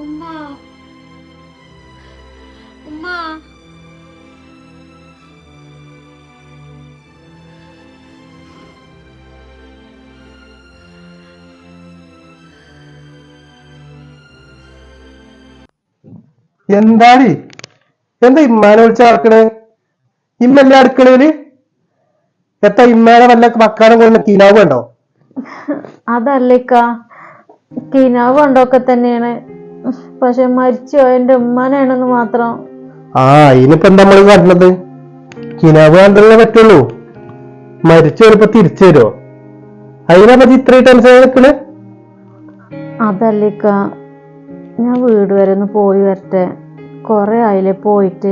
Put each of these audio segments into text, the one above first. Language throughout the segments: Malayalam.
ഉമ്മ ഉമ്മ എന്താണ് എന്താ ഇമ്മാനെ വിളിച്ച് നടക്കണേ? ഇമ്മല്ലേ അടുക്കളയില്? എത്ര ഇമ്മാനെ വല്ല മക്കാനം കൊണ്ട കിനാവ് ഉണ്ടോ? അതല്ലിക്ക, കിനാവ് ഉണ്ടൊക്കെ തന്നെയാണ്. പക്ഷെ മരിച്ചോ എന്റെ ഉമ്മാനാണെന്ന് മാത്രം. ആ ഇനിയിപ്പോ എന്താ നമ്മള് പറഞ്ഞത്? കിനാവ് കണ്ടല്ലേ പറ്റുള്ളൂ. മരിച്ചു വരുമ്പോ തിരിച്ചു വരുമോ? അതിനെ പറ്റി ഇത്രയും ടെൻഷൻ നിൽക്കണേ? അതല്ലിക്ക, ഞാൻ വീട് വരെ ഒന്ന് പോയി വരട്ടെ. കൊറേ ആയില്ലേ പോയിട്ട്.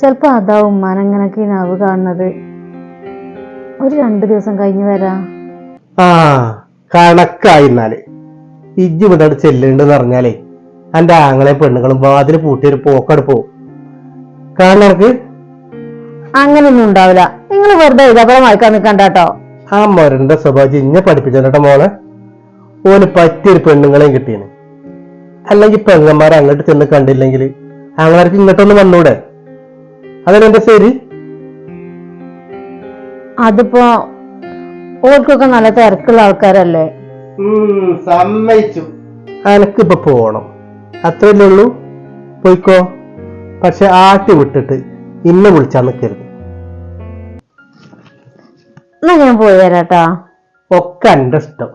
ചെലപ്പോ അതാ ഉമ്മാനെങ്ങനെ കിനാവ് കാണുന്നത്. ഒരു 2 ദിവസം കഴിഞ്ഞ് വരാം. ആ കണക്കായിന്നാല് ഇജ്ജ് ഇവിടെ ചെല്ലുണ്ടെന്ന് പറഞ്ഞാലേ എന്റെ ആങ്ങളെ പെണ്ണുങ്ങളും വാതില് പൂട്ടിയൊരു പോക്കട് പോവും. കാരണം എനിക്ക് അങ്ങനൊന്നും ഉണ്ടാവില്ല. നിങ്ങൾ വെറുതെ ഇതപ്പുറം വായിക്കാൻ നിൽക്കണ്ടോ. ആ മരന്റെ സ്വഭാവം ഇന്നെ പഠിപ്പിച്ചേട്ടാ മോളെ. ഓന് പറ്റിയൊരു പെണ്ണുങ്ങളെയും കിട്ടിയാണ്. അല്ലെങ്കിൽ പെങ്ങന്മാരെ അങ്ങോട്ട് ചെന്ന് കണ്ടില്ലെങ്കിൽ ആങ്ങളാർക്ക് ഇങ്ങോട്ടൊന്ന് വന്നൂടെ? അതല്ലേ എന്റെ ശരി? അതിപ്പോ ഓർക്കൊക്കെ നല്ല തിരക്കുള്ള ആൾക്കാരല്ലേ. സമ്മതിച്ചു. അനക്കിപ്പൊ പോണം, അത്രയല്ലേ ഉള്ളൂ. പോയിക്കോ. പക്ഷെ ആട്ടി വിട്ടിട്ട് ഇന്നെ വിളിച്ചാ നിൽക്കരുത്. എന്നാ ഞാൻ പോയി വരാട്ടാ. ഒക്കെ എന്റെ ഇഷ്ടം.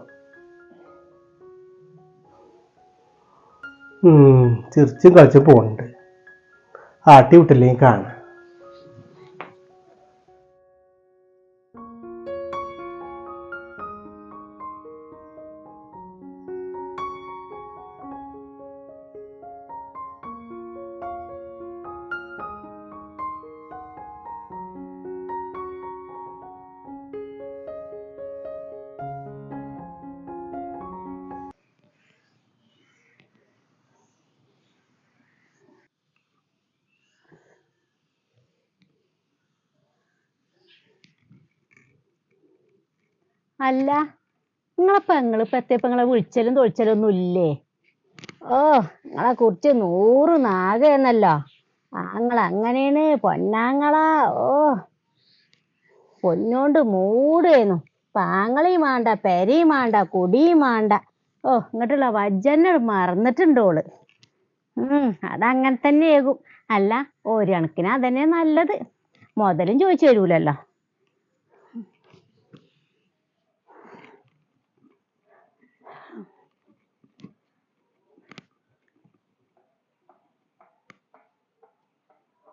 ചിരിച്ചും കളിച്ചും പോണ്ട്. ആട്ടി വിട്ടില്ലെങ്കിൽ കാണാം. അല്ല, നിങ്ങളിപ്പോ എത്തിയപ്പോ വിളിച്ചലും തൊഴിച്ചലും ഒന്നും ഇല്ലേ? ഓ, നിങ്ങളെ കുറിച്ച് 100 നാഗെന്നല്ലോ. അങ്ങനെയാണ് പൊന്നാങ്ങളാ. ഓ, പൊന്നോണ്ട് മൂടേന്നു. പാങ്ങളെയും വേണ്ട, പെരയും വേണ്ട, കുടിയും വേണ്ട. ഓ, ഇങ്ങോട്ടുള്ള വജ്ജന്നെ മറന്നിട്ടുണ്ടോള്. അതങ്ങനെ തന്നെയാകും. അല്ല, ഒരു കണക്കിന് അതന്നെ നല്ലത്. മുതലും ചോദിച്ചു തരൂലല്ലോ.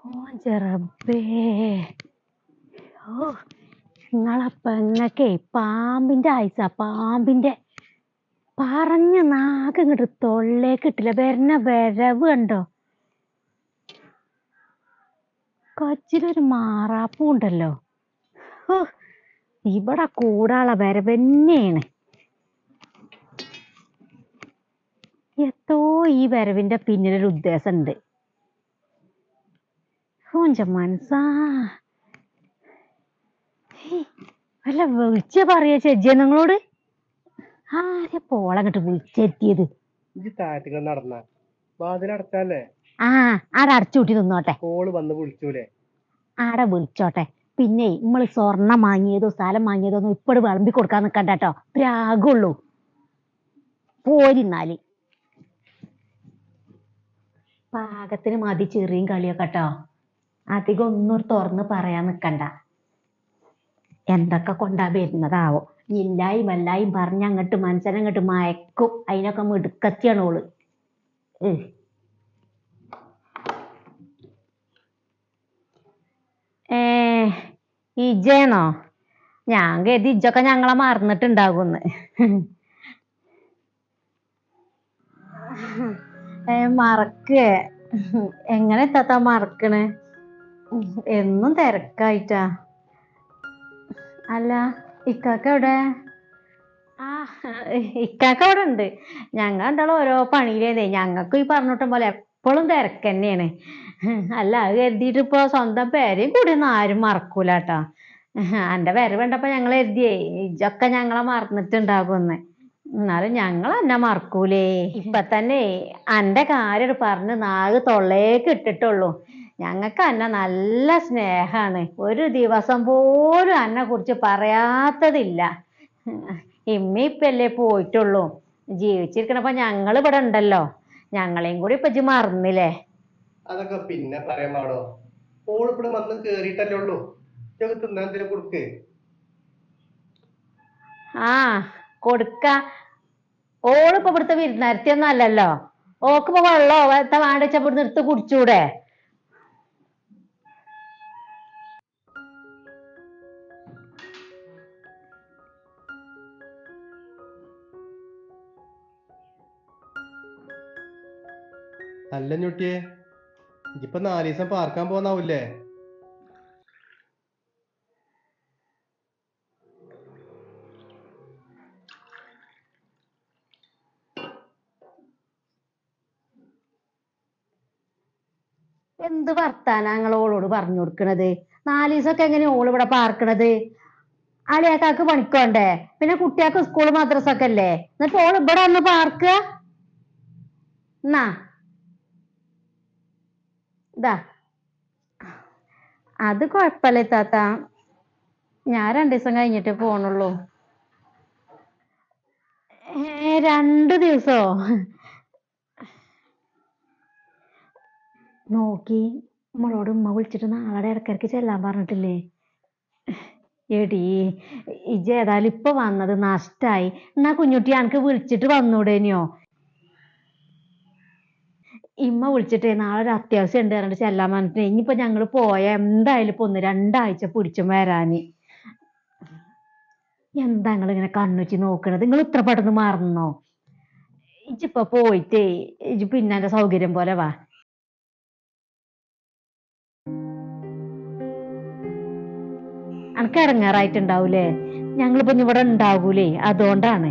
ഓ ചെറബേ, ഓ നിങ്ങളെ പെങ്ങക്കെ പാമ്പിന്റെ ആയിസ. പാമ്പിന്റെ പറഞ്ഞ നാക്ക് ഇങ്ങോട്ട് തൊള്ളേക്ക് ഇട്ടില്ല. വരണ വരവ് കണ്ടോ? കച്ചിലൊരു മാറാപ്പും ഉണ്ടല്ലോ. ഓ, ഇവിടെ കൂടാളെ വരവന്നെയാണ്. എത്തോ ഈ വരവിന്റെ പിന്നിലൊരു ഉദ്ദേശം ഉണ്ട്. ഓഞ്ച മനസ്സാ, അല്ല വിളിച്ച പറയാ ചേച്ചിയെ നിങ്ങളോട്. ആരെ പോളങ്ങട്ട് വിളിച്ചെത്തിയത്? നടന്ന വാതിലടച്ചല്ലേ? ആ, ആടെ അടച്ചുകൂട്ടി നിന്നോട്ടെ. കോള് വന്ന് വിളിച്ചൂലേ? ആടെ വിളിച്ചോട്ടെ. പിന്നെ നമ്മള് സ്വർണം വാങ്ങിയതോ സ്ഥലം വാങ്ങിയതോ ഒന്നും ഇപ്പോഴും വിളമ്പി കൊടുക്കാൻ നിക്കണ്ട കേട്ടോ. പ്രാകുള്ളൂ. പോരിന്നാല് പാകത്തിന് മതി ചെറിയും കളിയൊക്കെ കേട്ടോ. അധികം ഒന്നും തുറന്ന് പറയാൻ നിക്കണ്ട. എന്തൊക്കെ കൊണ്ടാ വരുന്നതാവോ. ഇല്ലായും വല്ലായും പറഞ്ഞ അങ്ങോട്ട് മനസ്സിനങ്ങോട്ട് മയക്കും. അതിനൊക്കെ മിടുക്കത്തിയാണ് ഓള്. ഇജേന്നോ? ഞാൻ കരുതി ഇജൊക്കെ ഞങ്ങളെ മറന്നിട്ടുണ്ടാകുന്ന്. മറക്കേ? എങ്ങനെ എത്താത്ത മറക്കണേ? എന്നും തിരക്കായിട്ടാ. അല്ല, ഇക്കാക്ക എവിടെ? ആ, ഇക്കാക്ക അവിടെ ഉണ്ട്. ഞങ്ങൾ എന്തായാലും ഓരോ പണിയിലേന്നേ. ഞങ്ങൾക്കും ഈ പറഞ്ഞിട്ടും പോലെ എപ്പോഴും തിരക്ക് തന്നെയാണ്. അല്ല, അത് കരുതിയിട്ട് ഇപ്പൊ സ്വന്തം പേരെയും കൂടി ഒന്നും ആരും മറക്കൂലാട്ടാ. എന്റെ വരവ് കണ്ടപ്പോ ഞങ്ങൾ കരുതിയേ ഇജൊക്കെ ഞങ്ങളെ മറന്നിട്ടുണ്ടാകുമെന്ന്. എന്നാലും ഞങ്ങൾ എന്നെ മറക്കൂലേ. ഇപ്പൊ തന്നെ അന്റെ കാര്യം പറഞ്ഞ് നാഗ് തൊള്ളേക്ക് ഇട്ടിട്ടുള്ളൂ. ഞങ്ങൾക്ക് അന്നെ നല്ല സ്നേഹാണ്. ഒരു ദിവസം പോലും അന്നെ കുറിച്ച് പറയാത്തതില്ല. ഇമ്മയിപ്പല്ലേ പോയിട്ടുള്ളൂ. ജീവിച്ചിരിക്കണപ്പോ ഞങ്ങൾ ഇവിടെ ഉണ്ടല്ലോ. ഞങ്ങളെയും കൂടി ഇപ്പൊ ഇജ്ജ് മറന്നില്ലേ? അതൊക്കെ പിന്നെ പറയാൻ പാടോ. ഓളിവിടെ വന്ന് കേറിയിട്ടല്ലേ ഉള്ളൂ. തിന്നാൻ കൊടുക്കേ. ആ കൊടുക്ക. ഓളിപ്പോ ഇവിടുത്തെ വിരുന്നരത്തിയൊന്നും അല്ലല്ലോ. ഓക്കിപ്പോ വെള്ളോ വെത്ത വാണ്ടിച്ച ഇവിടുന്ന് എടുത്ത് കുടിച്ചൂടെ? അല്ല ഞൊട്ടിയെ, ഇപ്പൊ 4 ദിവസം പാർക്കാൻ പോന്നാവൂല്ലേ? എന്ത് വർത്താനാ നിങ്ങൾ ഓളോട് പറഞ്ഞു കൊടുക്കണത്? 4 ദിവസമൊക്കെ എങ്ങനെയാ ഓള് ഇവിടെ പാർക്കണത്? ആളിയാക്കാക്ക് പണിക്കോണ്ടേ? പിന്നെ കുട്ടികൾക്ക് സ്കൂൾ മദ്രസ ഒക്കെ അല്ലേ? എന്നിട്ട് ഓള് ഇവിടെ വന്ന് പാർക്കുക? എന്നാ ഇതാ, അത് കൊഴപ്പല്ലേ താത്ത. ഞാൻ 2 ദിവസം കഴിഞ്ഞിട്ട് പോണുള്ളൂ. 2 ദിവസോ? നോക്കി, നമ്മളോട് ഉമ്മ വിളിച്ചിട്ട് നാളെ ഇടക്കിടക്ക് ചെല്ലാൻ പറഞ്ഞിട്ടില്ലേ? എടീ, ഇജ്ജ് ഏതായാലും ഇപ്പൊ വന്നത് നഷ്ടായി. എന്നാ കുഞ്ഞുട്ടി അനക്ക് വിളിച്ചിട്ട് വന്നൂടേനിയോ? ഇമ്മ വിളിച്ചിട്ടേ നാളെ ഒരു അത്യാവശ്യം ഉണ്ട് പറഞ്ഞിട്ട് ചെല്ലാൻ പറഞ്ഞിട്ട് ഇനിയിപ്പോ ഞങ്ങള് പോയ എന്തായാലും ഇപ്പൊ 1-2 ആഴ്ച പിടിച്ചും വരാന്. എന്താ നിങ്ങൾ ഇങ്ങനെ കണ്ണുറ്റി നോക്കണത്? നിങ്ങൾ ഇത്ര പെട്ടെന്ന് മറന്നോ? ഇജ്ജിപ്പൊ പോയിട്ടേ ഇജ്ജ് പിന്നെ എന്റെ സൗകര്യം പോലെ വാ. അനക്ക് ഇടങ്ങാറായിട്ടുണ്ടാവൂലേ? ഞങ്ങളിപ്പോ ഇനി ഇവിടെ ഉണ്ടാകൂലേ, അതുകൊണ്ടാണ്.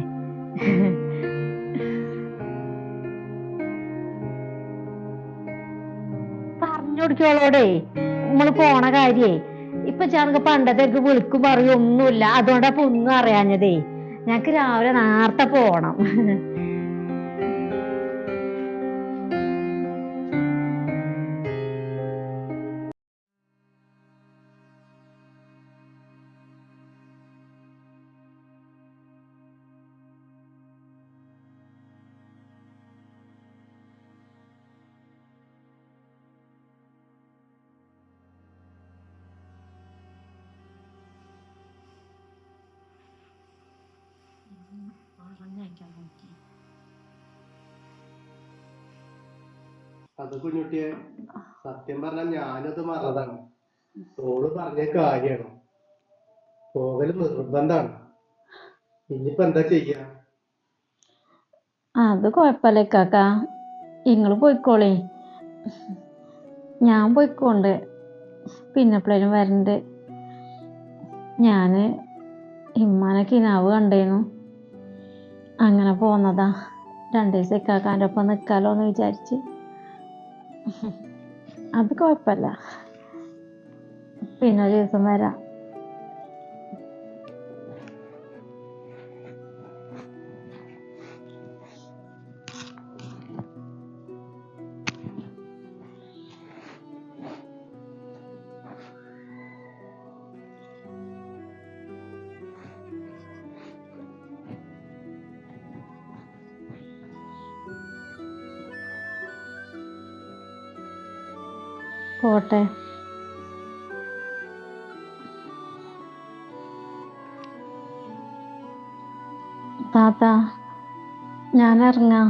പറഞ്ഞു കൊടുക്കോളോടെ നമ്മള് പോണ കാര്യേ. ഇപ്പൊ ചാനക്ക് പണ്ടത്തേക്ക് വിളിക്കും പറയും ഒന്നുമില്ല. അതുകൊണ്ടാ ഇപ്പൊ ഒന്നും അറിയാഞ്ഞതേ. ഞങ്ങക്ക് രാവിലെ നേരത്തെ പോണം. അത് കുഞ്ഞുട്ടിയെ, സത്യം പറഞ്ഞാൽ ഞാനത് മറന്നതാണ്. ഓള് പറഞ്ഞ കാര്യാണ്. പോകല് നിർബന്ധാണ്. ഇനിയിപ്പോ എന്താ ചെയ്യാ? അത് കുഴപ്പമില്ല കാക്ക, ഇങ്ങള് പോയിക്കോളേ. ഞാൻ പോയിക്കോണ്ട് പിന്നെ എപ്പോഴേലും വരണ്ട്. ഞാന് ഇമ്മാനെ കിനാവ് കണ്ടേനു, അങ്ങനെ പോന്നതാ. 2 ദിവസം ഇക്കാക്കാൻ്റെ ഒപ്പം നിൽക്കാലോ എന്ന് വിചാരിച്ച്. അത് കുഴപ്പമില്ല, പിന്നെ ഒരു ദിവസം വരാം. പോട്ടെ. താത്ത, ഞാൻ ഇറങ്ങാം.